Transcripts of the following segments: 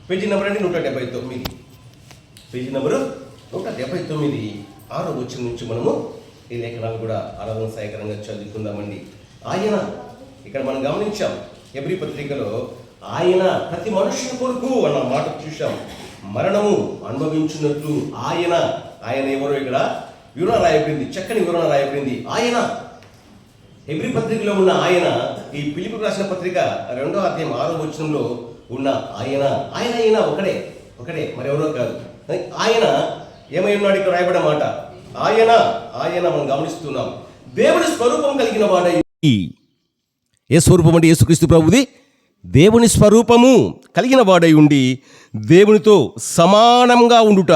Page number అండి 179. Page number 179, 6వ వచనం నుంచి మనము ఈ లేఖనాలు కూడా ఆరాధన సహాయకరంగా చదువుకుందామండి. ఆయన ఇక్కడ మనం గమనించాం, హెబ్రీ పత్రికలో ఆయన ప్రతి మనుషుని కొరకు అన్న మాట చూసాం. మరణము అనుభవించినట్లు ఆయన ఎవరో ఇక్కడ వివరణ రాయబడింది, చక్కని వివరణ రాయబడింది. ఆయన హెబ్రీ పత్రికలో ఉన్న ఆయన ఈ ఫిలిప్పీయులకు రాసిన పత్రిక 2వ అధ్యాయం 6వ వచనంలో ఉన్న ఆయన ఒకడే మరెవరో కాదు. ఆయన ఏమై ఉన్నాడు ఇక్కడ రాయబడిన మాట, ఆయన మనం గమనిస్తున్నాం, దేవుని స్వరూపం కలిగిన వాడై. ఏ స్వరూపం అంటే యేసుక్రీస్తు ప్రభుది దేవుని స్వరూపము కలిగిన వాడై ఉండి దేవునితో సమానంగా ఉండుట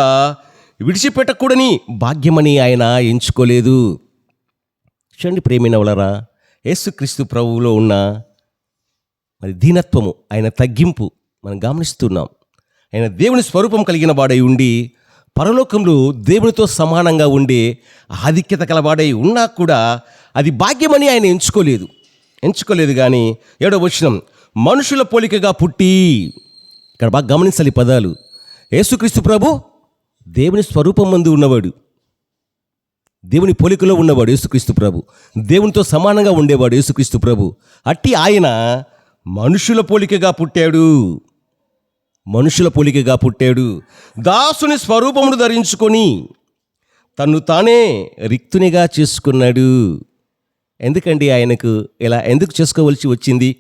విడిచిపెట్టకూడని భాగ్యమని ఆయన ఎంచుకోలేదు. చూడండి ప్రేమైన వాళ్ళరా, యేసుక్రీస్తు ప్రభువులో ఉన్న మరి దీనత్వము, ఆయన తగ్గింపు మనం గమనిస్తున్నాం. ఆయన దేవుని స్వరూపం కలిగిన వాడై ఉండి పరలోకంలో దేవునితో సమానంగా ఉండే ఆధిక్యత కలవాడై ఉన్నా కూడా అది భాగ్యమని ఆయన ఎంచుకోలేదు. కానీ 7వ వచనం, మనుషుల పోలికగా పుట్టి, ఇక్కడ బాగా గమనించాలి పదాలు. యేసుక్రీస్తు ప్రభు దేవుని స్వరూపం మందు ఉన్నవాడు, దేవుని పోలికలో ఉన్నవాడు యేసుక్రీస్తు ప్రభు, దేవునితో సమానంగా ఉండేవాడు యేసుక్రీస్తు ప్రభు. అట్టి ఆయన మనుషుల పోలికగా పుట్టాడు, దాసుని స్వరూపమును ధరించుకొని తన్ను తానే రిక్తునిగా చేసుకున్నాడు. ఎందుకండి ఆయనకు ఇలా ఎందుకు చేసుకోవలసి వచ్చింది?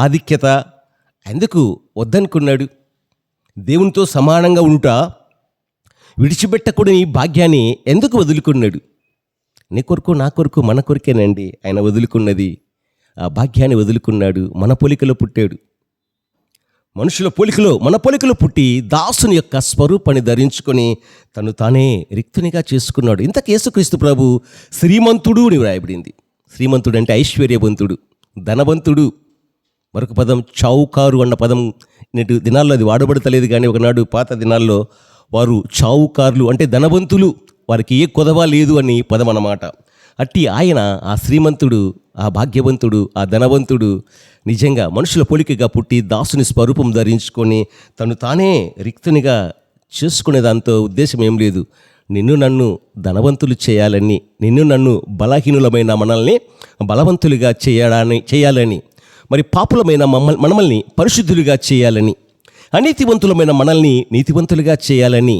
ఆధిక్యత ఎందుకు వద్దనుకున్నాడు? దేవునితో సమానంగా ఉండుట విడిచిపెట్టకూడని భాగ్యాన్ని ఎందుకు వదులుకున్నాడు? నీ కొరకు, నా కొరకు, మన కొరికేనండి ఆయన వదులుకున్నది. ఆ భాగ్యాన్ని వదులుకున్నాడు. మన పోలికలో పుట్టాడు, మనుషుల పోలికలో, మన పోలికలో పుట్టి దాసుని యొక్క స్వరూపాన్ని ధరించుకొని తను తానే రిక్తునిగా చేసుకున్నాడు. ఇంతకు యేసుక్రీస్తు ప్రభు శ్రీమంతుడు అని వ్రాయబడింది. శ్రీమంతుడు అంటే ఐశ్వర్యవంతుడు, ధనవంతుడు. మరొక పదం చౌకారు అన్న పదం నేటి దినాల్లో అది వాడబడతలేదు, కానీ ఒకనాడు పాత దినాల్లో వారు చౌకారులు అంటే ధనవంతులు, వారికి ఏ కొదవ లేదు అని పదం అన్నమాట. అట్టి ఆయన ఆ శ్రీమంతుడు, ఆ భాగ్యవంతుడు, ఆ ధనవంతుడు నిజంగా మనుషుల పోలికగా పుట్టి దాసుని స్వరూపం ధరించుకొని తను తానే రిక్తునిగా చేసుకునే దాంతో ఉద్దేశం ఏం లేదు. నిన్ను నన్ను ధనవంతులు చేయాలని, నిన్ను నన్ను బలహీనులమైన మనల్ని బలవంతులుగా చేయాలని, మరి పాపులమైన మనల్ని పరిశుద్ధులుగా చేయాలని, అనీతివంతులమైన మనల్ని నీతివంతులుగా చేయాలని,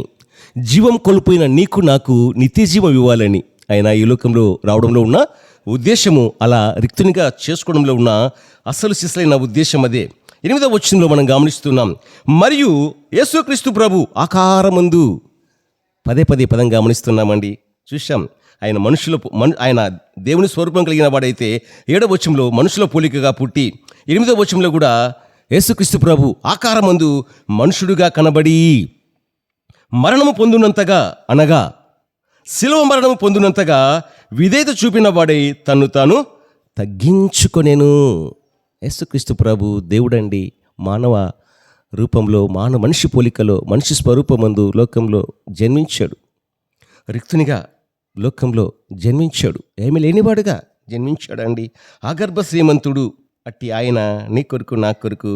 జీవం కోల్పోయిన నీకు నాకు నిత్యజీవం ఇవ్వాలని ఆయన ఈ లోకంలో రావడంలో ఉన్న ఉద్దేశము, అలా రిక్తునిగా చేసుకోవడంలో ఉన్న అసలు సిసలైన ఉద్దేశం అదే. 8వ వచనంలో మనం గమనిస్తున్నాం, మరియు యేసుక్రీస్తు ప్రభు ఆకారమందు, పదే పదం గమనిస్తున్నామండి. చూశాం, ఆయన దేవుని స్వరూపం కలిగిన వాడైతే 7వ వచనంలో మనుషుల పోలికగా పుట్టి, 8వ వచనంలో కూడా యేసుక్రీస్తు ప్రభు ఆకారమందు మనుషుడుగా కనబడి మరణము పొందినంతగా, అనగా శిలువ మరణము పొందినంతగా విధేయత చూపిన వాడై తన్ను తాను తగ్గించుకొనెను. యేసుక్రీస్తు ప్రభు దేవుడండి, మానవ రూపంలో, మనిషి పోలికలో, మనిషి స్వరూపమందు లోకంలో జన్మించాడు. రిక్తునిగా లోకంలో జన్మించాడు, ఏమీ లేనివాడుగా జన్మించాడండి. ఆగర్భ శ్రీమంతుడు. అట్టి ఆయన నీ కొరకు, నా కొరకు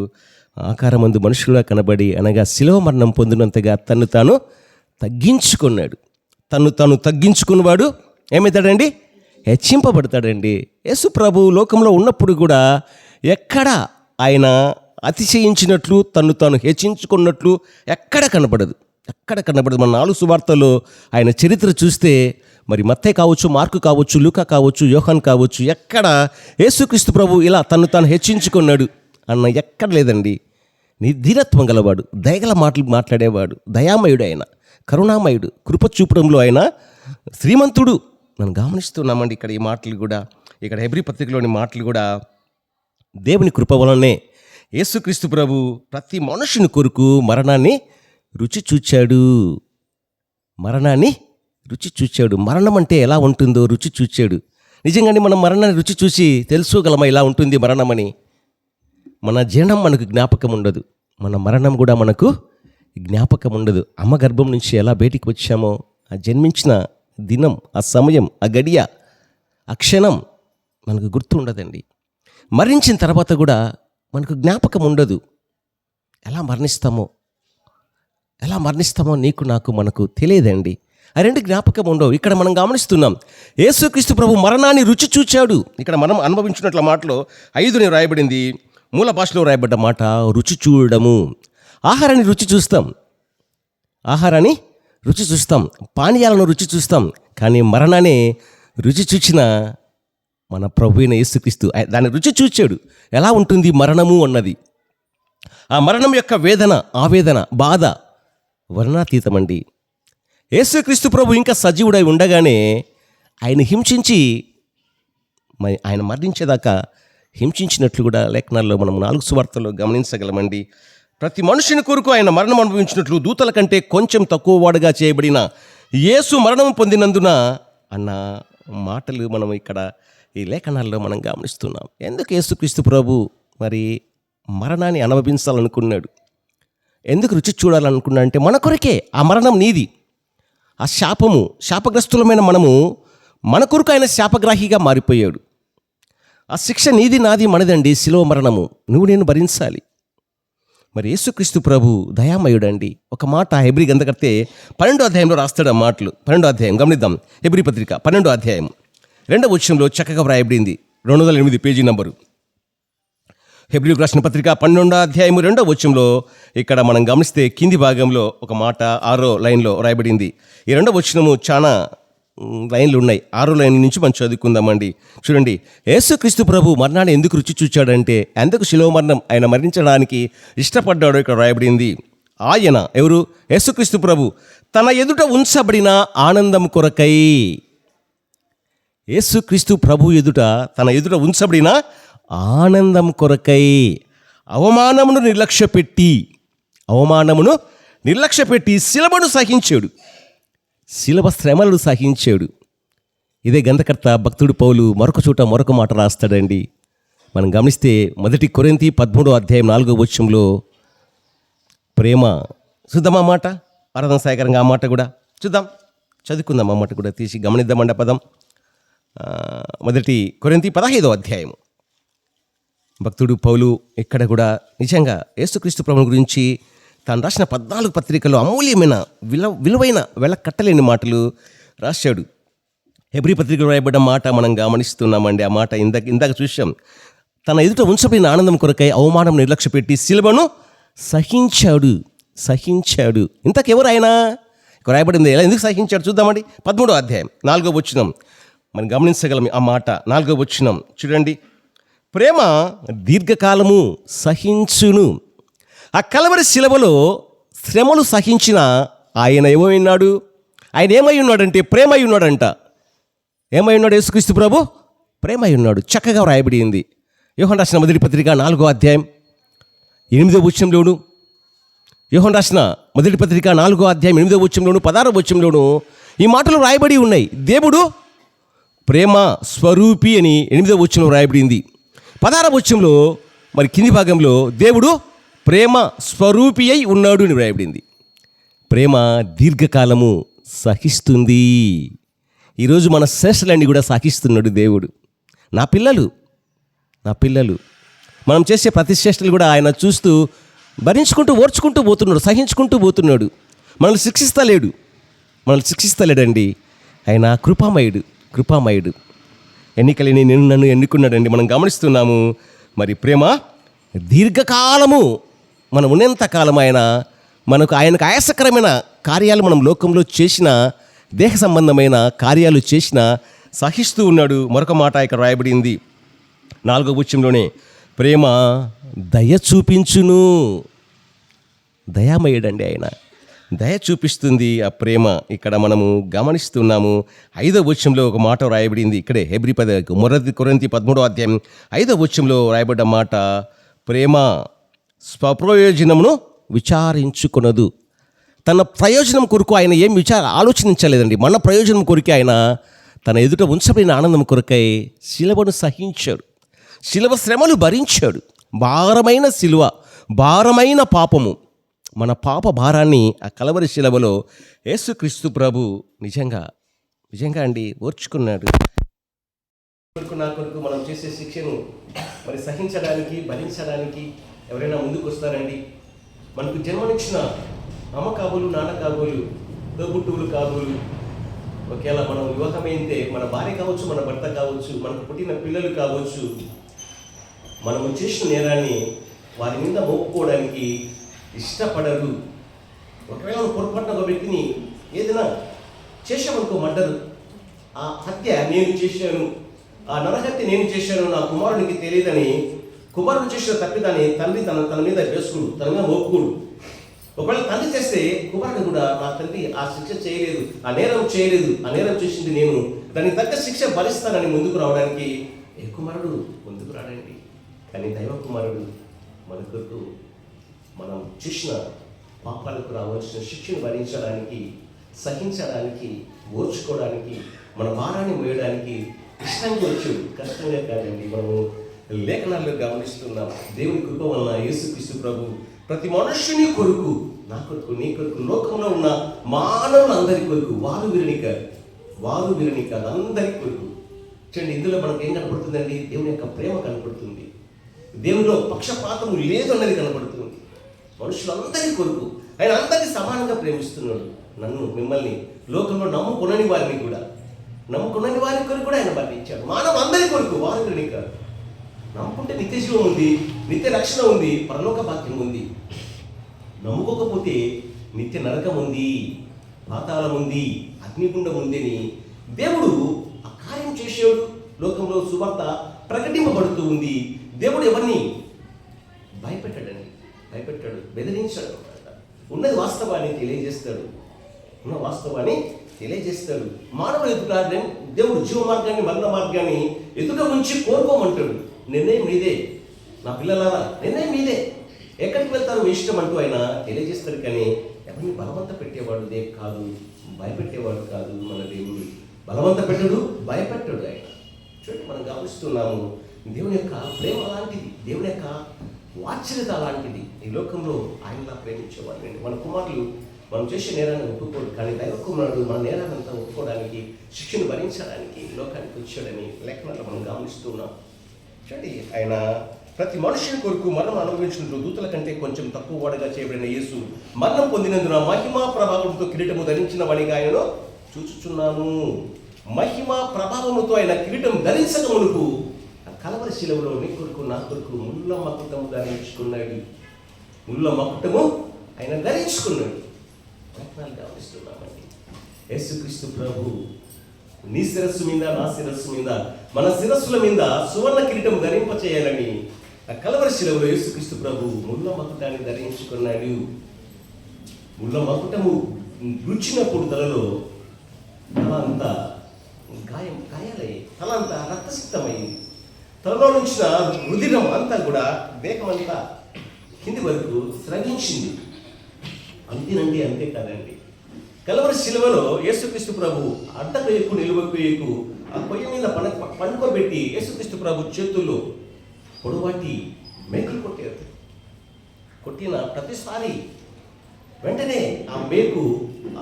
ఆకారమందు మనుషులుగా కనబడి, అనగా శిలువ మరణం పొందినంతగా తన్ను తాను తగ్గించుకున్నాడు. తన్ను తాను తగ్గించుకున్నవాడు ఏమవుతాడండి? హెచ్చింపబడతాడండి. యేసు ప్రభు లోకంలో ఉన్నప్పుడు కూడా ఎక్కడ ఆయన అతిశయించినట్లు, తన్ను తాను హెచ్చించుకున్నట్లు ఎక్కడ కనబడదు. మన 4 సువార్తల్లో ఆయన చరిత్ర చూస్తే, మరి మత్తయి కావచ్చు, మార్కు కావచ్చు, లూకా కావచ్చు, యోహాను కావచ్చు, ఎక్కడ యేసుక్రీస్తు ప్రభు ఇలా తన్ను తాను హెచ్చించుకున్నాడు అన్న ఎక్కడ లేదండి. ధీరత్వం గలవాడు, దయగల మాటలు మాట్లాడేవాడు, దయామయుడు, ఆయన కరుణామయుడు, కృప చూపడంలో ఆయన శ్రీమంతుడు. మనం గమనిస్తున్నామండి ఇక్కడ ఈ మాటలు కూడా, ఇక్కడ హెబ్రీ పత్రికలోని మాటలు కూడా దేవుని కృప వలనే యేసుక్రీస్తు ప్రభు ప్రతి మనుషుని కొరకు మరణాన్ని రుచి చూచాడు. మరణం అంటే ఎలా ఉంటుందో రుచి చూచాడు. నిజంగానే మనం మరణాన్ని రుచి చూసి తెలుసుకోగలమా ఇలా ఉంటుంది మరణమని? మన జననం మనకు జ్ఞాపకం ఉండదు, మన మరణం కూడా మనకు జ్ఞాపకం ఉండదు. అమ్మ గర్భం నుంచి ఎలా బయటికి వచ్చామో, ఆ జన్మించిన దినం, ఆ సమయం, ఆ గడియ, ఆ క్షణం మనకు గుర్తు ఉండదండి. మరణించిన తర్వాత కూడా మనకు జ్ఞాపకం ఉండదు. ఎలా మరణిస్తామో ఎలా మరణిస్తామో నీకు నాకు మనకు తెలియదండి. ఆ రెండు జ్ఞాపకం ఉండవు. ఇక్కడ మనం గమనిస్తున్నాం, యేసుక్రీస్తు ప్రభు మరణాన్ని రుచి చూచాడు. ఇక్కడ మనం అనుభవించినట్ల మాటలో 5 రాయబడింది. మూల భాషలో రాయబడ్డ మాట రుచి చూడడము. ఆహారాన్ని రుచి చూస్తాం, ఆహారాన్ని రుచి చూస్తాం, పానీయాలను రుచి చూస్తాం, కానీ మరణాన్ని రుచి చూచిన మన ప్రభు అయిన యేసుక్రీస్తు దాన్ని రుచి చూచాడు. ఎలా ఉంటుంది మరణము అన్నది, ఆ మరణం యొక్క వేదన, ఆవేదన, బాధ వర్ణాతీతమండి. యేసుక్రీస్తు ప్రభు ఇంకా సజీవుడై ఉండగానే ఆయన హింసించి ఆయన మరణించేదాకా హింసించినట్లు కూడా లేఖనాల్లో మనం 4 సువార్తల్లో గమనించగలమండి. ప్రతి మనుషుని కొరకు ఆయన మరణం అనుభవించినట్లు దూతల కంటే కొంచెం తక్కువ వాడుగా చేయబడిన యేసు మరణం పొందినందున అన్న మాటలు మనం ఇక్కడ ఈ లేఖనాల్లో మనం గమనిస్తున్నాం. ఎందుకు యేసుక్రీస్తు ప్రభు మరి మరణాన్ని అనుభవించాలనుకున్నాడు, ఎందుకు రుచి చూడాలనుకున్నాడు అంటే మన కొరకే. ఆ మరణం నీది, ఆ శాపగ్రస్తులమైన మనము మన కొరకు ఆయన శాపగ్రాహిగా మారిపోయాడు. ఆ శిక్ష నీది, నాది, మనదండి. శిలువ మరణము నువ్వు నేను భరించాలి. మరి యేసుక్రీస్తు ప్రభు దయామయుడండి. ఒక మాట హెబ్రీ గ్రంథకర్త 12వ అధ్యాయంలో రాస్తాడు. ఆ మాటలు 12వ అధ్యాయం గమనిద్దాం. హెబ్రీ పత్రిక 12వ అధ్యాయం 2వ వచనంలో చక్కగా వ్రాయబడింది. 208 పేజీ నంబరు. హెబ్రీయులకు రాసిన పత్రిక 12వ అధ్యాయం 2వ వచనంలో ఇక్కడ మనం గమనిస్తే కింది భాగంలో ఒక మాట 6వ లైన్లో రాయబడింది. ఈ 2వ వచనము చాలా లైన్లు ఉన్నాయి. 6వ లైన్ నుంచి మనం చదువుకుందామండి. చూడండి, యేసుక్రీస్తు ప్రభు మరణాన్ని ఎందుకు రుచి చూచాడంటే ఎందుకు శిలువ మరణం ఆయన మరణించడానికి ఇష్టపడ్డాడో ఇక్కడ రాయబడింది. ఆయన ఎవరు? యేసుక్రీస్తు ప్రభు తన ఎదుట ఉంచబడిన ఆనందం కొరకై. యేసుక్రీస్తు ప్రభు ఎదుట తన ఎదుట ఉంచబడిన ఆనందం కొరకై అవమానమును నిర్లక్ష్యపెట్టి శిలువను సహించాడు, శిలువ శ్రమలను సహించాడు. ఇదే గ్రంథకర్త భక్తుడు పౌలు మరొక చోట మరొక మాట రాస్తాడండి. మనం గమనిస్తే 1 కొరింథీ 13వ అధ్యాయం 4వ వచనంలో ప్రేమ చూద్దాం. ఆ మాట ఆరాధన సాయకరంగా ఆ మాట కూడా చూద్దాం, చదువుకుందాం. ఆ మాట కూడా తీసి గమనిద్దామండి. ఆ పదం 1 కొరింథీ 15వ అధ్యాయం. భక్తుడు పౌలు ఇక్కడ కూడా నిజంగా యేసుక్రీస్తు ప్రభువు గురించి తాను రాసిన 14 పత్రికల్లో అమూల్యమైన విలువైన కట్టలేని మాటలు రాశాడు. హెబ్రీ పత్రికలో రాయబడ్డ మాట మనం గమనిస్తున్నామండి. ఆ మాట ఇందాక చూసాం. తన ఎదుట ఉంచబడిన ఆనందం కొరకై అవమానం నిర్లక్ష్యపెట్టి శిలువను సహించాడు. ఇంతకెవరు ఆయన? రాయబడింది. ఎలా ఎందుకు సహించాడు చూద్దామండి. 13వ అధ్యాయం 4వ వచనం మనం గమనించగలం. ఆ మాట 4వ వచనం చూడండి. ప్రేమ దీర్ఘకాలము సహించును. ఆ కలవరి శిలువలో శ్రమలు సహించిన ఆయన ఏమై ఉన్నాడంటే ప్రేమై ఉన్నాడంట. ఏమై ఉన్నాడు యేసుక్రీస్తు ప్రభు? ప్రేమై ఉన్నాడు. చక్కగా వ్రాయబడింది. యోహాను రాసిన మొదటి పత్రిక 4వ అధ్యాయం 8వ వచనంలోను, యోహాను రాసిన మొదటి పత్రిక 4వ అధ్యాయం 8వ వచనంలోను 16వ వచనంలోను ఈ మాటలు రాయబడి ఉన్నాయి. దేవుడు ప్రేమ స్వరూపి అని 8వ వచనంలో రాయబడింది. 16వ వచనంలో మరి కింది భాగంలో దేవుడు ప్రేమ స్వరూపి అయి ఉన్నాడు అని వ్రాయబడింది. ప్రేమ దీర్ఘకాలము సహిస్తుంది. ఈరోజు మన శ్రేష్టలన్నీ కూడా సహిస్తున్నాడు దేవుడు. నా పిల్లలు మనం చేసే ప్రతి శ్రేష్టలు కూడా ఆయన చూస్తూ భరించుకుంటూ ఓర్చుకుంటూ పోతున్నాడు, సహించుకుంటూ పోతున్నాడు. మనల్ని శిక్షిస్తలేడండి. ఆయన కృపామయుడు. ఎన్నికలేని నన్ను ఎన్నుకున్నాడండి. మనం గమనిస్తున్నాము. మరి ప్రేమ దీర్ఘకాలము, మనం ఉన్నంత కాలం ఆయనకు ఆయాసకరమైన కార్యాలు మనం లోకంలో చేసిన, దేహ సంబంధమైన కార్యాలు చేసిన సహిస్తూ ఉన్నాడు. మరొక మాట ఇక్కడ రాయబడింది 4వ వచనంలోనే, ప్రేమ దయ చూపించును. దయామయుడండి ఆయన, దయ చూపిస్తుంది ఆ ప్రేమ. ఇక్కడ మనము గమనిస్తున్నాము. 5వ వచనంలో ఒక మాట రాయబడింది. ఇక్కడే హెబ్రీ 1 కొరింథీ 13వ అధ్యాయం 5వ వచనంలో రాయబడ్డ మాట, ప్రేమ స్వప్రయోజనమును విచారించుకొనదు. తన ప్రయోజనం కొరకు ఆయన ఏం ఆలోచించలేదండి. మన ప్రయోజనం కొరకే ఆయన తన ఎదుట ఉంచబడిన ఆనందం కొరకై శిలువను సహించాడు, శిలువ శ్రమలు భరించాడు. భారమైన శిలువ, భారమైన పాపము, మన పాప భారాన్ని ఆ కలవరి శిలువలో యేసుక్రీస్తు ప్రభు నిజంగా అండి ఓర్చుకున్నాడు. నా కొరకు మనం చేసే శిక్షను మరి సహించడానికి, భరించడానికి ఎవరైనా ముందుకు వస్తారండి? మనకు జన్మనిచ్చిన అమ్మ కాబోలు, నాన్న కాబోలు, తోబుట్టువులు కాబోలు, ఒకవేళ మనం వివాహమైతే మన భార్య కావచ్చు, మన భర్త కావచ్చు, మనకు పుట్టిన పిల్లలు కావచ్చు, మనము చేసిన నేరాన్ని వారి మీద మోపుకోవడానికి ఇష్టపడరు. ఒకవేళ పొరపాటున ఒక వ్యక్తిని ఏదైనా చేసామనుకో, మర్డరు, ఆ హత్య నేను చేశాను, ఆ నరహత్య నేను చేశాను, నా కుమారునికి తెలియదని కుమారుడు చేసిన తప్పిదాన్ని తండ్రి తన మీద వేసుకుడు, తన మీద మోపుకోడు. ఒకవేళ తండ్రి చేస్తే కుమారుడు కూడా నా తండ్రి ఆ శిక్ష చేయలేదు, ఆ నేరం చేయలేదు, ఆ నేరం చేసింది నేను, దానికి తగ్గ శిక్ష భరిస్తానని ముందుకు రావడానికి ఏ కుమారుడు ముందుకు రాడండి. కానీ దైవ కుమారుడు మన కొరకు మనం చేసిన పాపాలకు రావాల్సిన శిక్షను భరించడానికి, సహించడానికి, ఓర్చుకోవడానికి, మన భారాన్ని మోయడానికి ఇష్టంగా వచ్చాడు, కష్టంగా కాదండి. మనము లేఖనాల్లో గమనిస్తున్నాం. దేవుని కృప వలన యేసుక్రీస్తు ప్రభు ప్రతి మనుష్యుని కొరకు, నా కొరకు, నీ కొరకు, లోకంలో ఉన్న మానవులందరి కొరకు, వారు వీరిని కాదు అందరి కొరకు. చూడండి, ఇందులో మనకు ఏం కనపడుతుందండి? దేవుని యొక్క ప్రేమ కనపడుతుంది. దేవునిలో పక్షపాతము లేదు అన్నది కనపడుతుంది. మనుషులందరి కొరకు ఆయన అందరినీ సమానంగా ప్రేమిస్తున్నాడు. నన్ను, మిమ్మల్ని, లోకంలో నమ్ముకునని వారి కొరకు కూడా ఆయన మరణించాడు. మానవ అందరి కొరకు, వారు వీరిని కాదు. నమ్ముకుంటే నిత్య జీవం ఉంది, నిత్య రక్షణ ఉంది, పరలోక భాగ్యం ఉంది. నమ్ముకోకపోతే నిత్య నరకం ఉంది, పాతాళం ఉంది, అగ్నిగుండం ఉందని దేవుడు ఆ కార్యం చేసాడు. లోకంలో సువార్త ప్రకటింపబడుతూ ఉంది. దేవుడు ఎవరిని భయపెట్టాడు, బెదిరించాడు. ఉన్నది వాస్తవాన్ని తెలియజేస్తాడు. మానవుడు ఎదుట దేవుడు జీవ మార్గాన్ని, మరణ మార్గాన్ని ఎదుట ఉంచి కోరుకోమంటాడు. నిర్ణయం నీదే, నా పిల్లలారా, నిర్ణయం నీదే, ఎక్కడికి వెళ్తారో మీ ఇష్టం అంటూ ఆయన తెలియజేస్తాడు. కానీ ఎవరిని బలవంత పెట్టేవాడుదే కాదు, భయపెట్టేవాడు కాదు. మన దేవుడు బలవంత పెట్టడు, భయపెట్టాడు ఆయన. చూడండి, మనం గమనిస్తున్నాము. దేవుని యొక్క ప్రేమ అలాంటిది, దేవుని యొక్క వాత్సల్యత అలాంటిది. ఈ లోకంలో ఆయనలా ప్రేమించేవాడు. మన కుమారులు మనం చేసే నేరాన్ని ఒప్పుకోడు, కానీ దైవ కుమారుడు మన నేరాన్ని అంతా ఒప్పుకోవడానికి, శిక్షను భరించడానికి లోకానికి వచ్చాడని లేఖనాల్లో మనం గమనిస్తున్నాం. చూడండి, ఆయన ప్రతి మనుషుని కొరకు మరణం అనుభవించినట్లు దూతల కంటే కొంచెం తక్కువ వాడుగా చేయబడిన యేసు మరణం పొందినందున మహిమా ప్రభావంతో కిరీటము ధరించిన వాడిగా ఆయనను చూచుచున్నాము. మహిమా ప్రభావముతో ఆయన కిరీటం ధరించక మునుపు కలవరి శిలువలో నీ కొరకు, నా కొరకు ముళ్ళ మకుటము ధరించుకున్నాడు. ముళ్ళ మకుటము ఆయన ధరించుకున్నాడు. గమనిస్తున్నామండి. యేసుక్రీస్తు ప్రభు నీ శిరస్సు మీద, నా శిరస్సు మీద, మన శిరస్సుల మీద సువర్ణ కిరీటం ధరింప చేయాలని ఆ కలవరి శిలువలో యేసుక్రీస్తు ప్రభు ముళ్ళ మకుటాన్ని ధరించుకున్నాడు. ముళ్ళ మకుటము గుచ్చినప్పుడు తలలో తల అంతా గాయాలయ్యి, తల అంతా రక్తసిక్తమైంది. తలలో నుంచిన రుధిరం అంతా కూడా దేహమంతా కింది వరకు స్రవించింది. అంతేనండి, అంతే కాదండి. కలవరి శిలువలో యేసుక్రీస్తు ప్రభు అడ్డకొయ్యకు, నిలువకొయ్యకు ఆ కొయ్య మీద పండుకోబెట్టి యేసుక్రీస్తు ప్రభు చేతుల్లో పొడవాటి మేకులు కొట్టారు. కొట్టిన ప్రతిసారి వెంటనే ఆ మేకు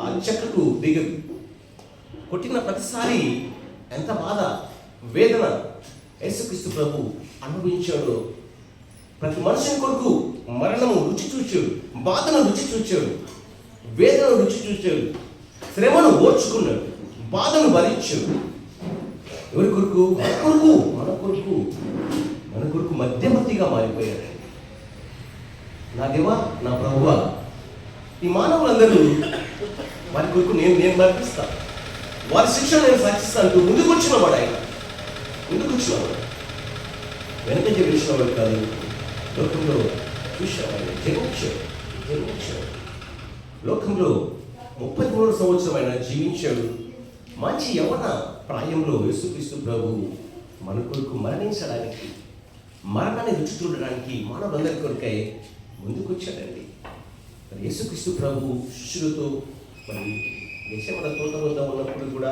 ఆ చెక్కకు దిగదు. కొట్టిన ప్రతిసారి ఎంత బాధ, వేదన యేసుక్రీస్తు ప్రభు అనుభవించాడు. ప్రతి మనుషుని కొరకు మరణము రుచి చూచాడు, బాధను రుచి చూచాడు, వేదనను రుచి చూచాడు, శ్రమను ఓర్చుకున్నాడు, బాధను భరించాడు. ఎవరి కొరకు? మన కొరకు మధ్యవర్తిగా మారిపోయాడు. నా దేవా, నా ప్రభువా, ఈ మానవులందరూ వారి కొరకు నేను మర్పిస్తాను, వారి శిక్షణ నేను సాధిస్తాను. ముందుకు వచ్చినవాడు ఆయన, వెనక జీవించినవాడు కాదు. లోకంలో చూసేవాడు, జన్మించాడు. లోకంలో 33 సంవత్సరం ఆయన జీవించాడు. మంచి యవ్వన ప్రాయంలో యేసుక్రీస్తు ప్రభు మన కొరకు మరణించడానికి, మరణాన్ని రుచి చూడడానికి మానవులందరి కొరకై ముందుకు వచ్చాడండి. మరి యేసుక్రీస్తు ప్రభు శిష్యులతో మరి గెత్సేమనే తోట వద్ద ఉన్నప్పుడు కూడా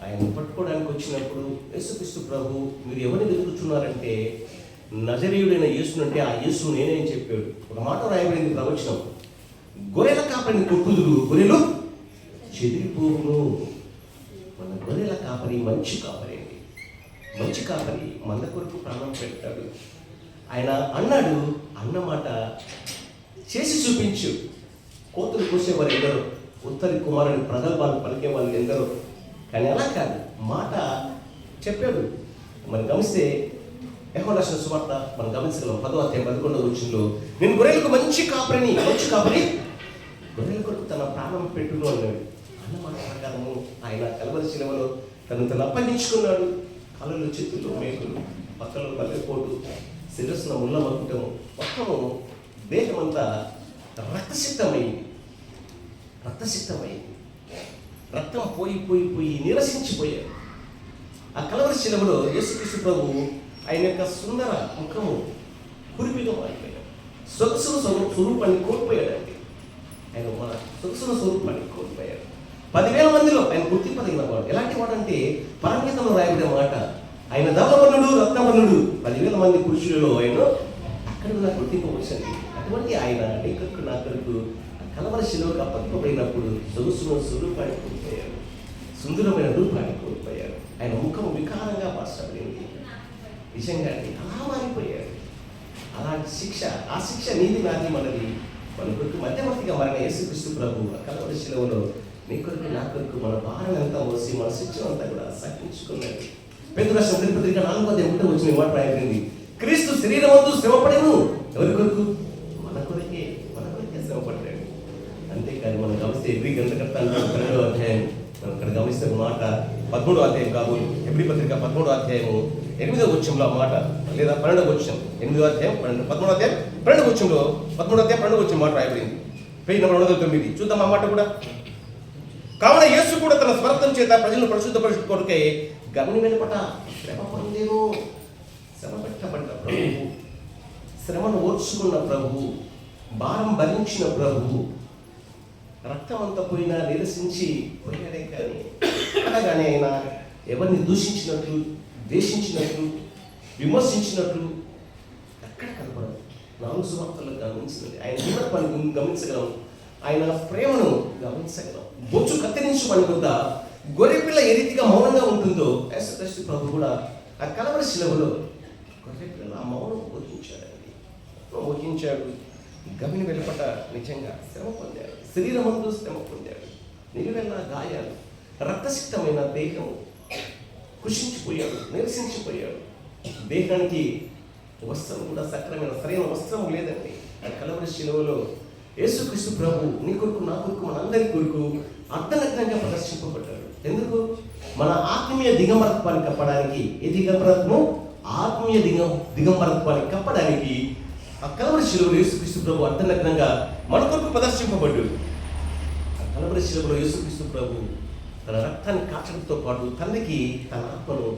ఆయన పట్టుకోవడానికి వచ్చినప్పుడు యేసుక్రీస్తు ప్రభు మీరు ఎవరిని వెతుకుతున్నారంటే నజరేయుడైన యేసునంటే ఆ యేసు నేనే అని చెప్పాడు. ఒక మాట రాయబడింది ప్రవచనం, గొర్రెల కాపరిని కొట్టుదురు, గొర్రెలు చెదిరిపోవును. మన గొర్రెల కాపరి మంచి కాపరి అండి, మంచి కాపరి మన కొరకు ప్రాణం పెట్టాడు. ఆయన అన్నాడు, అన్నమాట చేసి చూపించు. కోతులు కోసేవారు ఎందరో, ఉత్తరి కుమారుని ప్రగల్భాలు పలికే వాళ్ళు ఎందరో, కానీ అలా కాదు, మాట చెప్పాడు. మనం గమనిస్తే యోహాను రాసిన సువార్త మనం గమనించగలం 10వ అధ్యాయం 11వ వచనంలో, నేను గొర్రెలకు మంచి కాపరి గొర్రెల కొరకు తన ప్రాణం పెట్టును అన్నాడు. అన్నమాట ప్రకారము ఆయన కల్వరి శిలువలో తను అప్పగించుకున్నాడు. కాళ్ళలో చేతుల్లో మేకులు, పక్కలో పల్లెపోటు, శిరస్సున ముళ్ళ మకుటము, మొత్తము దేహమంతా రక్తసిద్ధమైంది. రక్తం పోయి నీరసించిపోయాడు. ఆ కల్వరి శిలువలో యేసుక్రీస్తు ప్రభువు ఆయన యొక్క సుందర ముఖము కురిపిగా మారిపోయాడు. సొగసుల స్వరూపాన్ని కోల్పోయాడండి. ఆయన మన సొగసుల స్వరూపాన్ని కోల్పోయాడు. 10,000 మందిలో ఆయన గుర్తింపదగిన వాడు. ఎలాంటి వాడంటే పరమగీతంలో రాయబడిన మాట, ఆయన ధవలవర్ణుడు, రత్నవర్ణుడు, 10,000 మంది పురుషులలో ఆయన అక్కడ నాకు గుర్తింపవచ్చండి. అటువంటి ఆయన నీ కొరకు నా కొరకు కల్వరి శిలువకు అప్పగింపబడినప్పుడు సొగసుల స్వరూపాన్ని కోల్పోయాడు, సుందరమైన రూపాన్ని కోల్పోయాడు. ఆయన ముఖం వికారంగా మార్చబడింది. నిజంగా అలా మారిపోయాడు. అలాంటి శిక్ష, ఆ శిక్ష నీది నాది మనది. మన కొరకు మధ్యవర్తిగా మారిన యేసుక్రీస్తు ప్రభు కల్వరి శిలువలో నీ కొరకు నా కొరకు మన భారం అంతా మోసి మన శిక్షణ అంతా కూడా సహించుకున్నాడు. పేతురు రాసిన మొదటి పత్రిక 4వ అధ్యాయం వచ్చిన మాట రాయబడింది, క్రీస్తు శరీరమందు శ్రమపడెను. ఎవరి కొరకు? మన కొరకే శ్రమపడ్డాడు. అంతేకాదు మనం గమనిస్తే ఎబ్రీ గ్రంథకర్త అంటే 12వ అధ్యాయం మనం ఇక్కడ గమనిస్తే మాట 13వ అధ్యాయం కాబోలు ఎబ్రీ పత్రిక 13వ అధ్యాయము 8వ వచనంలో ఆ మాట, లేదా 12వ వచనం, 8వ అధ్యాయం 13వ అధ్యాయం 12వ వచనంలో 13వ అధ్యాయం 12వ వచనం మాట రాయబడింది. పేజీ నెంబర్ 209 చూద్దాం ఆ మాట కూడా. కావున యేసు కూడా తన స్వార్థం చేత ప్రజలను పరిశుద్ధపరచు కొరకే గమని వెలుపట శ్రమ పొందేను. శ్రమ పెట్టబడ్డ ప్రభువు, శ్రమను ఓర్చుకున్న ప్రభువు, భారం భరించిన ప్రభువు, రక్తం అంతా పోయినా నిరసించి పోయాడే. కానీ అనగానే ఆయన ఎవరిని దూషించినట్లు, ద్వేషించినట్లు, విమర్శించినట్లు ఎక్కడ కనపడదు. 4 సువార్తల్లో గమనించినది ఆయన విమర్శను గమనించగలం, ఆయన ప్రేమను గమనించగలం. బొచ్చు కత్తిరించి మన వద్ద గొర్రెపిల్ల ఏ రీతిగా మౌనంగా ఉంటుందో యేసుక్రీస్తు ప్రభు కూడా ఆ కల్వరి శిలువలో గొర్రెపిల్ల ఆ మౌనం మోహించాడు. గమిని వెలుపట నిజంగా శ్రమ పొందాడు, శరీరమందు శ్రమ పొందాడు, నిలువెల్లా గాయాలు, రక్తసిక్తమైన దేహం కృషించిపోయాడు, నిరసించిపోయాడు. దేహానికి వస్త్రం కూడా సక్రమైన సరైన వస్త్రం లేదండి. ఆ కల్వరి శిలువలో యేసుక్రీస్తు ప్రభు నీ కొరకు, నా కొరకు, మనందరి కొరకు అర్ధనగ్నంగా ప్రదర్శింపబడ్డాడు. ఎందుకు? మన ఆత్మీయ దిగంబరత్వాన్ని కప్పడానికి. ఏ దిగంబరత్వం? ఆత్మీయ దిగంబరత్వాన్ని కప్పడానికి ఆ కల్వరి శిలువలో యేసుక్రీస్తు ప్రభు అర్ధనగ్నంగా మన కొరకు ప్రదర్శింపబడ్డాడు. ఆ కల్వరి శిలువలో యేసుక్రీస్తు ప్రభు తన రక్తాన్ని కాచడంతో పాటు తండ్రికి తన ఆత్మను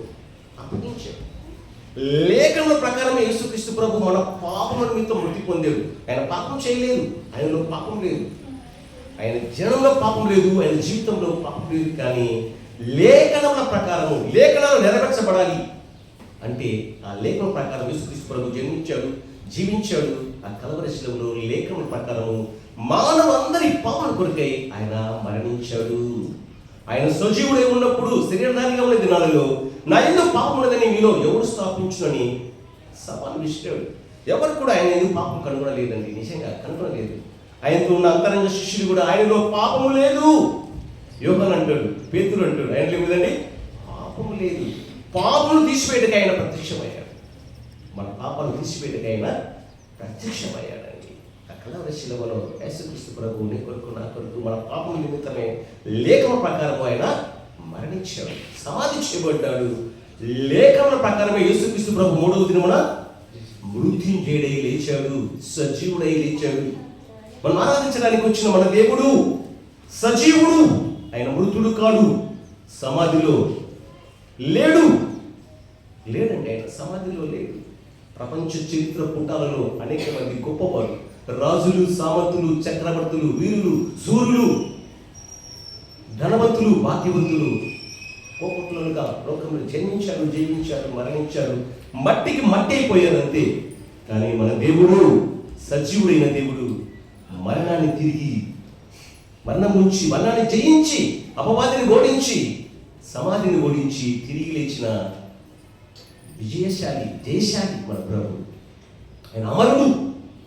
అప్పగించాడు. లేఖనం ప్రకారం యేసుక్రీస్తు ప్రభు మన పాపముల నిమిత్తం మృతి పొందాడు. ఆయన పాపం చేయలేదు, ఆయనలో పాపం లేదు, ఆయన జనంలో పాపం లేదు, ఆయన జీవితంలో పాపం లేదు. కానీ లేఖనముల ప్రకారము, లేఖనాలు నెరవేర్చబడాలి అంటే ఆ లేఖనం ప్రకారం యేసుక్రీస్తు ప్రభు జన్మించాడు, జీవించాడు. ఆ కల్వరి శిలువలో లేఖనం ప్రకారము మానవులందరి పాపం కొరకై ఆయన మరణించాడు. ఆయన సజీవుడై ఉన్నప్పుడు శరీరధారిగా ఉన్న దినాలలో నా ఎందుకు పాపం ఉన్నదని మీలో ఎవరు స్థాపించునని సవాలు విసిరాడు. ఎవరు కూడా ఆయన ఎందుకు పాపం కనుగొనలేదండి. నిజంగా కనుగొనలేదు. ఆయనతో ఉన్న అంతరంగ శిష్యులు కూడా ఆయనలో పాపము లేదు. యోహాను అంటాడు, పేతురు అంటాడు, ఆయనలో ఏమిటండి? పాపము లేదు. పాపమును తీసివేయడానికి ఆయన ప్రత్యక్షమయ్యాడు. మన పాపాలను తీసివేయడానికి ఆయన ప్రత్యక్షమయ్యాడండి. ఆ కల్వరి శిలువలో యేసుక్రీస్తు ప్రభు నీ కొరకు, నా కొరకు, మన పాపం నిమిత్తమే లేఖన ప్రకారం ఆయన మరణించాడు, సమాధి చేయబడ్డాడు. లేఖన ప్రకారమే యేసుక్రీస్తు ప్రభు 3వ దినమున మృత్యుంజయుడై లేచాడు, సజీవుడై లేచాడు. మనం ఆరాధించడానికి వచ్చిన మన దేవుడు సజీవుడు, ఆయన మృతుడు కాడు, సమాధిలో లేడండి. ఆయన సమాధిలో లేడు. ప్రపంచ చరిత్ర పుటాలలో అనేక మంది గొప్పవారు, రాజులు, సామంతులు, చక్రవర్తులు, వీరులు, సూర్యులు, ధనవంతులు, భాగ్యవంతులు కోపట్లుగా లోకంలో జన్మించారు, జీవించారు, మరణించారు, మట్టికి మట్టి అయిపోయారు అంతే. కానీ మన దేవుడు సజీవుడైన దేవుడు, మరణం నుంచి మరణాన్ని జయించి, అపవాదిని ఓడించి, సమాధిని ఓడించి తిరిగి లేచిన విజయశాలి, జయశాలి మన ప్రభు. ఆయన అమరుడు,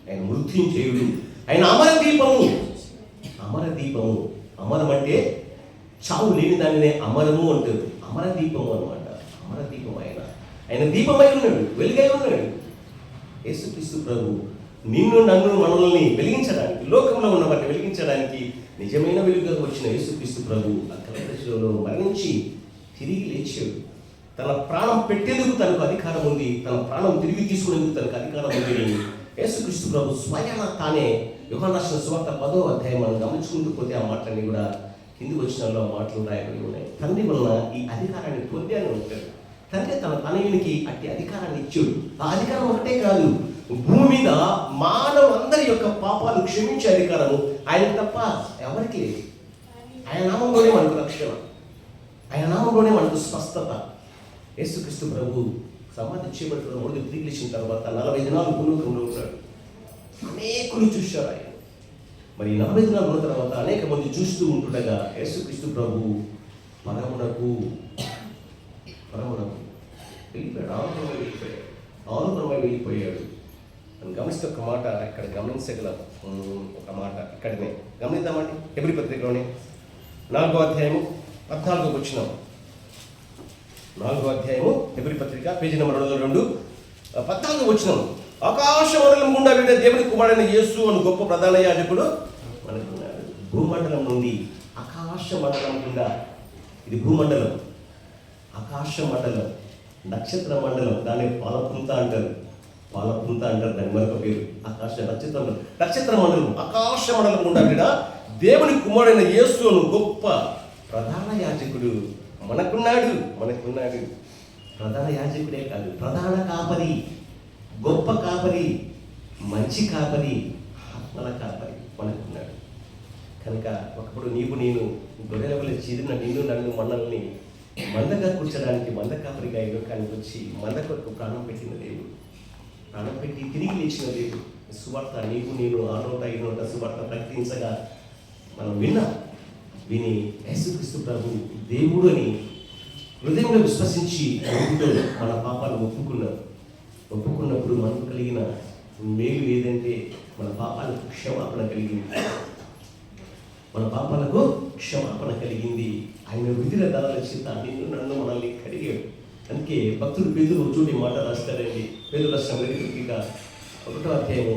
ఆయన మృత్యుంజయుడు, ఆయన అమర దీపము. అమర దీపము. అమరం అంటే చావు లేని దానినే అమరము అంటారు. అమర దీపము అనమాట. అమర దీపం ఆయన దీపమై ఉన్నాడు, వెలుగై ఉన్నాడు. యేసుక్రీస్తు ప్రభు నిన్ను నన్ను మనల్ని వెలిగించడానికి, లోకంలో ఉన్న వాటిని వెలిగించడానికి నిజమైన వెలుగుగా వచ్చిన యేసుక్రీస్తు ప్రభు ఆ కల్వరి శిలువలో మరణించి తిరిగి లేచాడు. తన ప్రాణం పెట్టేందుకు తనకు అధికారం ఉంది, తన ప్రాణం తిరిగి తీసుకునేందుకు తనకు అధికారం ఉంది. యేసుక్రీస్తు ప్రభు స్వయాన తానే యోహాను రాసిన సువార్త 10వ అధ్యాయం మనం గమనించుకుంటూ పోతే ఆ మాటలన్నీ కూడా కింది వచ్చినాల్లో మాటలు రాయబడి ఉన్నాయి. తండ్రి వలన ఈ అధికారాన్ని పొందాను ఉంటాడు. తండ్రి తన తనయునికి అట్టి అధికారాన్ని ఇచ్చాడు. ఆ అధికారం ఒకటే కాదు, భూమి మీద మానవులందరి యొక్క పాపాలు క్షమించే అధికారము ఆయనకు తప్ప ఎవరికి లేదు. ఆయన నామంలోనే మనకు రక్షణ, ఆయన నామంలోనే మనకు స్వస్థత. యేసుక్రీస్తు ప్రభు సమాధి చేయబడుతున్న 3 దినాలు తిరిగి లేచిన తర్వాత 40 దినాలు భూలోకంలో ఉన్నాడు. అనేకులు చూశారు ఆయన. మరి 40 దినాలు ఉన్న తర్వాత అనేక మంది చూస్తూ ఉంటుండగా యేసుక్రీస్తు ప్రభు పరమునకు వెళ్ళిపోయాడు. ఆనుపురమై వెళ్ళిపోయాడు. అని గమనిస్తే ఒక మాట ఇక్కడ గమనించగలం. ఒక మాట ఇక్కడనే గమనిద్దామండి. హెబ్రీ పత్రికలోనే 4వ అధ్యాయము 14వ వచనం. 4వ అధ్యాయము హెబ్రీ పత్రిక పేజీ నెంబర్ 202 14వ వచనం. ఆకాశ మండలం గుండా వెళ్ళిన దేవుని కుమారుడైన యేసు అని గొప్ప ప్రధాన యాజకుడు మనకున్నాడు. భూమండలం నుండి ఆకాశ మండలం గుండా, ఇది భూమండలం, ఆకాశ మండలం, నక్షత్ర మండలం, దాన్ని పాలపుంత అంటారు. దాని మరొక పేరు ఆకాశ నక్షత్ర మండలం, ఆకాశ మండలం గుండా వెళ్ళిన దేవుని కుమారుడైన యేసు అని గొప్ప ప్రధాన యాజకుడు మనకున్నాడు. ప్రధాన యాజకుడే కాదు, ప్రధాన కాపరి, గొప్ప కాపరి, మంచి కాపరి, ఆత్మల కాపరి మనకున్నాడు. కనుక ఒకప్పుడు నేను గొర్రెల వల్ల చీరిన నిన్ను నన్ను మనల్ని మందగా కూర్చడానికి మంద కాపరిగా ఈ లోకానికి వచ్చి మంద కొరకు ప్రాణం పెట్టిన దేవుడు, ప్రాణం పెట్టి తిరిగి లేచిన దేవుడు. సువార్త నేను ఆ నోట ఈ నోట సువార్త ప్రకటించగా మనం విని యేసుక్రీస్తు ప్రభు దేవుడు అని హృదయంలో విశ్వసించి మన పాపాలు ఒప్పుకున్నప్పుడు మనకు కలిగిన మేలు ఏదంటే మన పాపాలకు క్షమాపణ కలిగింది. ఆయన విధిల దారాల చేత నిన్ను నన్ను మనల్ని కడిగాడు. అందుకే భక్తుడు పేతురు చూడి మాట రాస్తారండి. పేతురు రాష్ట్రం 1వ అధ్యాయము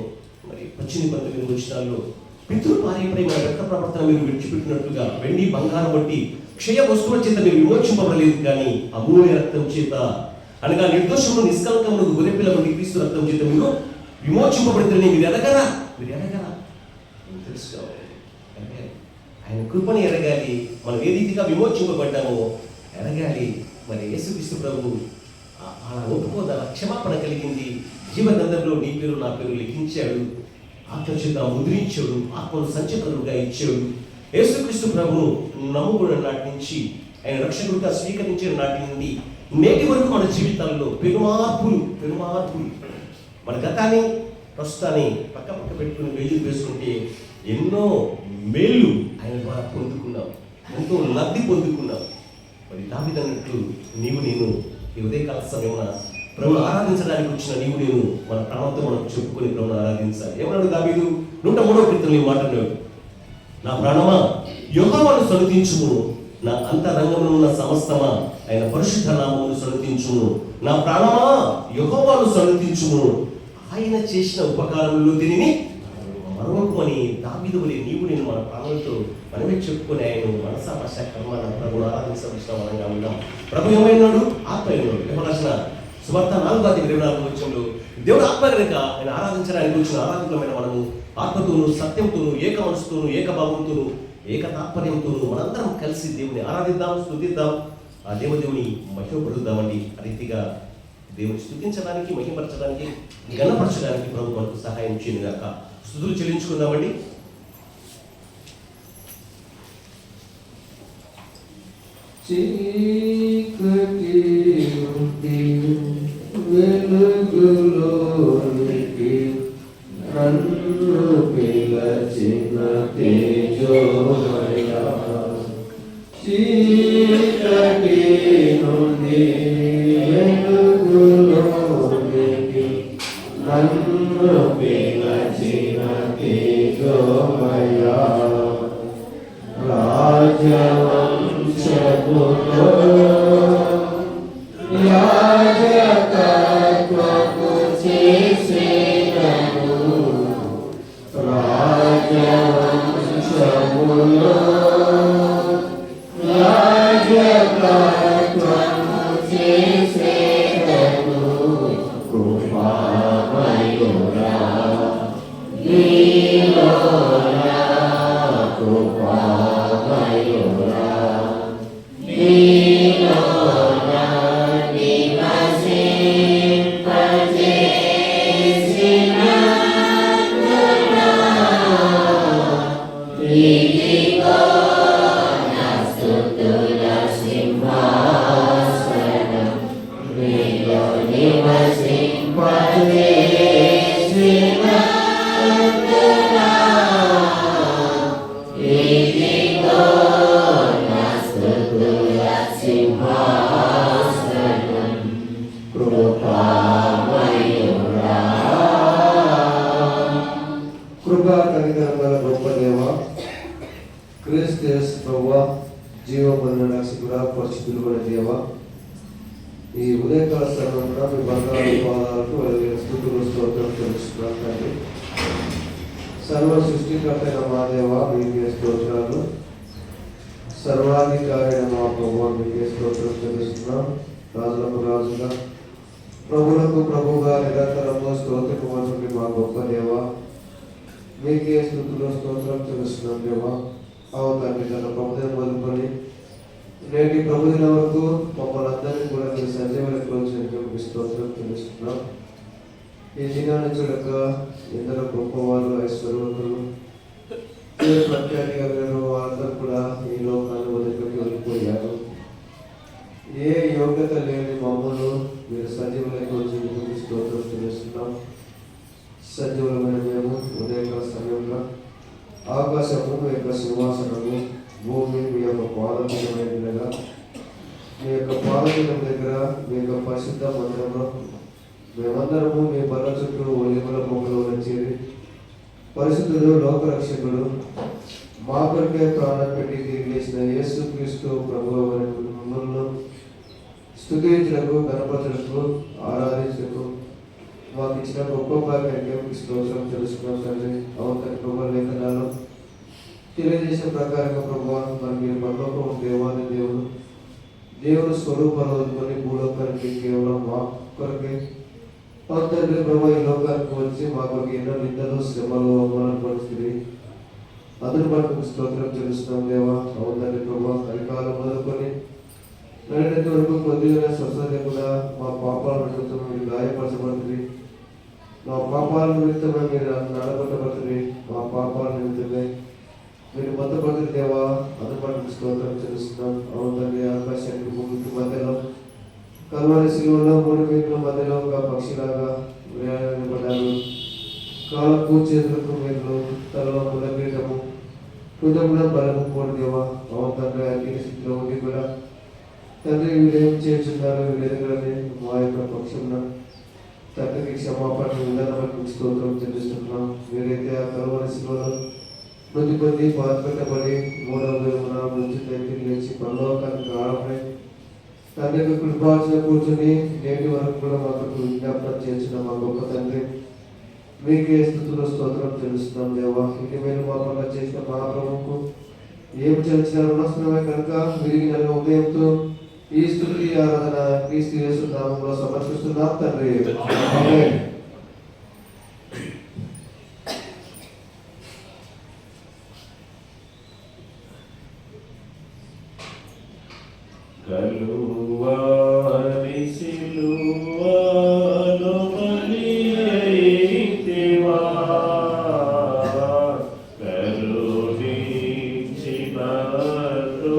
మరి 18 వచనాల్లో పితృపార్యపై మన రక్త ప్రవర్తన మీరు విడిచిపెట్టినట్లుగా వెండి బంగారం బట్టి క్షయ వస్తువుల చేత మీరు విమోచింపబడలేదు, కానీ అమూల్య రక్తం చేత అనగా నిర్దోషమును నిష్కలంకమును గొర్రెపిల్ల వంటి క్రీస్తు రక్తం చేత మీరు విమోచింపబడితే మీరు ఎరగరా తెలుసుకోవాలి. ఆయన కృపని ఎరగాలి. మనం ఏ రీతిగా విమోచింపబడ్డామో ఎరగాలి. మరి యేసుక్రీస్తు ప్రభు అలా ఒప్పుకోదా క్షమాపణ కలిగింది. జీవగ్రంథంలో నీ పేరు నా పేరు లిఖించాడు, ఆత్మచేత ముద్రించాడు, ఆత్మను సంచకరుడుగా ఇచ్చాడు. యేసుక్రీస్తు ప్రభును నమ్ముకున్న నాటి నుంచి, ఆయన రక్షకుడిగా స్వీకరించిన నాటి నుండి నేటి వరకు మన జీవితాల్లో పెనుమార్పులు. మన గతాన్ని ప్రస్తుతాన్ని పక్క పెట్టుకుని వేజులు వేసుకుంటే ఎన్నో మేళ్ళు ఆయన ద్వారా పొందుకున్నాం, ఎంతో లబ్ధి పొందుకున్నాం. మరి దావీదన్నట్లు నేను ఈ ఉదయకాల సమయమున ప్రభువును ఆరాధించడానికి వచ్చిన నేను మన ప్రాణంతో మనం చెప్పుకొని ప్రభువును ఆరాధించాలి. ఏమన్నాడు దావీదు? 103వ కీర్తనలో ఈ మాట అన్నాడు, నా ప్రాణమా యెహోవాను స్తుతించుము, నా అంతరంగమున ఉన్న సమస్తమా ఆయన పరిశుద్ధ నామమును స్తుతించుము. నా ప్రాణమా యెహోవాను స్తుతించుము, ఆయన చేసిన ఉపకారములు దీనిని మరొకమని దావీదు వలె నేను మన ప్రాణంతో మనమే చెప్పుకొని ఆయన మనసా భాష కర్మ ప్రభువును ఆరాధించవలసిన వరంగా ఉన్నాం. ప్రభు ఏమైనాడు? ఆత్మ అయినాడు. యోహాను సువార్త 4:24 వచనంలో దేవుడు ఆత్మ కనుక ఆయన ఆరాధించడానికి వచ్చిన ఆరాధకులమైన మనము ఆత్మతోనూ సత్యంతోనూ ఏక మనసుతోనూ ఏకభావంతోనూ ఏక తాత్పర్యంతోనూ మనందరం కలిసి దేవుని ఆరాధిద్దాం, స్తుతిద్దాం, ఆ దేవుని మహిమపడుద్దామండి. ఆ రీతిగా దేవుని స్తుతించడానికి, మహిమపరచడానికి, ఘనపరచడానికి ప్రభు మనకు సహాయం చేయను గాక. స్తుతులు చెల్లించుకుందామండి. చీకటి నుండి వెలుగులోనికి నన్ను పిలచిన తేజోమయ, చీకటి నుండి వెలుగులోనికి నన్ను పిలచిన తేజోమయ, రాజవంశములో రాజకత్వము చేసేదను కృపామయుడా నీలోన కృపామయుడా నీలోన ఇదిగో నా స్తుతుల సింహాసనం నీలో నివసింపజేసినందునా. ఇదిగో నా స్తుతుల సింహాసనం కృపామయుడా. కృపా కనికరముల గొప్ప దేవ, క్రీస్తు యేసు ప్రభువా, జీవమున్న రక్షకుడా, పరిశుద్ధుల దేవ, ఈ ఉదయకాల సమయంలో మీ బంగారు పాదాలకు వెళ్ళిన స్తుతులు స్తోత్రం తెలుస్తున్నాను తండ్రి. సర్వ సృష్టికర్త అయిన మా దేవ మీకే స్తోత్రాలు, సర్వాధికారి అయిన మా ప్రభువా మీకే స్తోత్రం తెలుస్తున్నాం. రాజులకు రాజుగా ప్రభులకు ప్రభుగా నిరంతరంలో స్తోత్రమవుతుంది మా గొప్ప దేవ, మీకే స్తుతులు స్తోత్రం తెలుస్తున్నాం దేవా. తండ్రి తన ప్రభుత్వం మొదలుకొని నేటి ప్రభుదిన వరకు మమ్మల్ని అందరినీ కూడా మీరు సంజీవులకు వచ్చినటువంటి స్తోత్రం తెలుస్తున్నాం. ఈ దినాన్ని చూడక ఎందరో గొప్పవారు ఐశ్వర్యవంతులు ప్రఖ్యాతిగా వాళ్ళందరూ కూడా ఈ లోకాన్ని వదిలిపెట్టి వెళ్ళిపోయారు. ఏ యోగ్యత లేని మమ్మల్ని మీరు సజీవులకు వచ్చినటువంటి స్తోత్రం తెలుస్తున్నాం. సజీవులమైన మేము ఉదయకాల సమయంలో ఆకాశము మీ యొక్క సింహాసనము, భూమి మీ యొక్క పాదపీఠమైనగా, మీ యొక్క పాదపీఠం దగ్గర మీ యొక్క పరిశుద్ధ మందిరంలో మేమందరము మీ బల చుట్టూ ఒలిముల మొక్కలో చేరి పరిశుద్ధుడు లోకరక్షకుడు మా కొరకే ప్రాణం పెట్టి తిరిగి లేచిన యేసు క్రీస్తు ప్రభువు మమ్మల్ని స్తుతించుటకు, గణపతులకు, ఆరాధించుటకు మాకు ఇచ్చిన గొప్ప భాగ్యానికి స్తోత్రం తెలుసుకున్నాం తండ్రి. అవతని ప్రభు లేఖనాలు తెలియజేసిన ప్రకారంగా ప్రభు మరి మీరు పరలోకం దేవాది దేవుడు, దేవుడు స్వరూపాలు వదులుకొని భూలోకానికి కేవలం మా కొరకే తండ్రి ప్రభు ఈ లోకానికి వచ్చి మా కొరకు ఎన్నో నిందలు, శ్రమలు, అవమానాలు పరిస్థితి అందుకు మనకు స్తోత్రం తెలుస్తున్నాం దేవా. అవుతండి ప్రభు అధికారం మొదలుకొని నడినంత వరకు కొద్దిగా స్వస్థత కూడా మా పాపాల నిమిత్తం మీరు గాయపరచబడుతుంది, మా పాపాల నిమిత్తమే మీరు నడబట్టబడుతుంది, మా పాపాల నిమిత్తమే మీరు మొత్తపడుతుంది దేవా. అందుబాటుకు స్తోత్రం తెలుస్తున్నాం. అవుతండి ఆకాశానికి భూమికి మధ్యలో కల్వారి శిలువలో మూడు మీటర్ల మధ్యలో ఒక పక్షిలాగా వేలాడబడ్డారు. కాళ్ళకు చేతులకు మీరు తలలో ముదపీఠము హృదయంలో బలము పోడు దేవా. అవుతండి అగ్ని స్థితిలో ఉండి కూడా తండ్రి వీళ్ళు ఏం చేస్తున్నారు వీళ్ళెదుగులని మా యొక్క పక్షంలో తండ్రికి క్షమాపణ విధానం స్తోత్రం చెల్లిస్తున్నాం. మీరైతే ఆ కలవరి శిలువలో మృతి పొంది బాధపెట్టబడి మూడవ దినమున మృత్యు దగ్గర లేచి పరలోకానికి రావడమే తండ్రికి కృపార్చన కూర్చొని నేటి వరకు కూడా మాకు విజ్ఞాపన చేసిన మా గొప్ప తండ్రి మీకే స్తుతులు స్తోత్రం తెలుస్తున్నాం దేవా. ఇంటి మీద మా పట్ల చేసిన మహాప్రభువుకు ఏం చేసిన రుణస్తున్నమే కనుక విరిగిన ఉదయంతో ఈ స్తుతి ఆరాధన క్రీస్తు యేసు నామములో సమర్పిస్తున్నాం తండ్రి. ఆమేన్. కలువారి సిలువలో బలియైతివా, కరుణించి నన్ను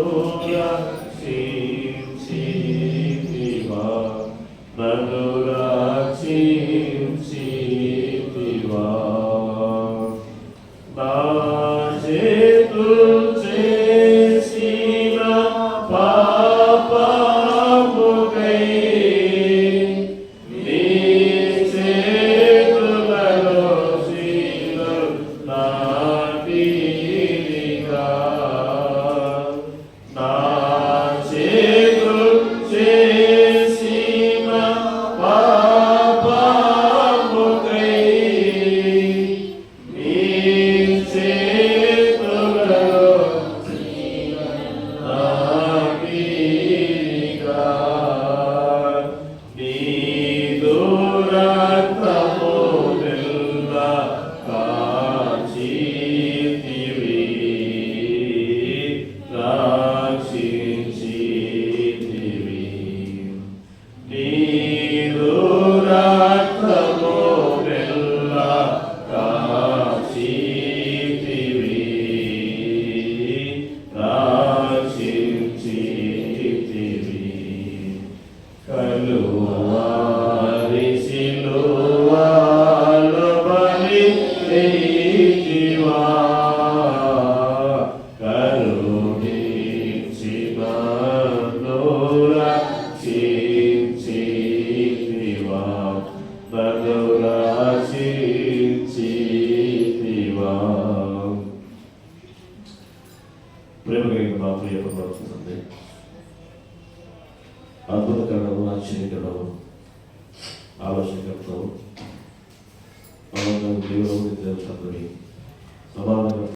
రక్షించితివా, నన్ను రక్షించితివా. నా చేతులు చేసిన పాపముకై నీ చేతులలో శిలువ నాటిదిగా. నా చేతులు చేసిన పాపముకై నీ ప్రజురాశివా. ప్రేమ కలిగిన మా ప్రియ పడుతుంది. అద్భుతకరణము, ఆశ్చర్యకరణము, ఆలోచనకర్తవు, దేవుడు సమాధానం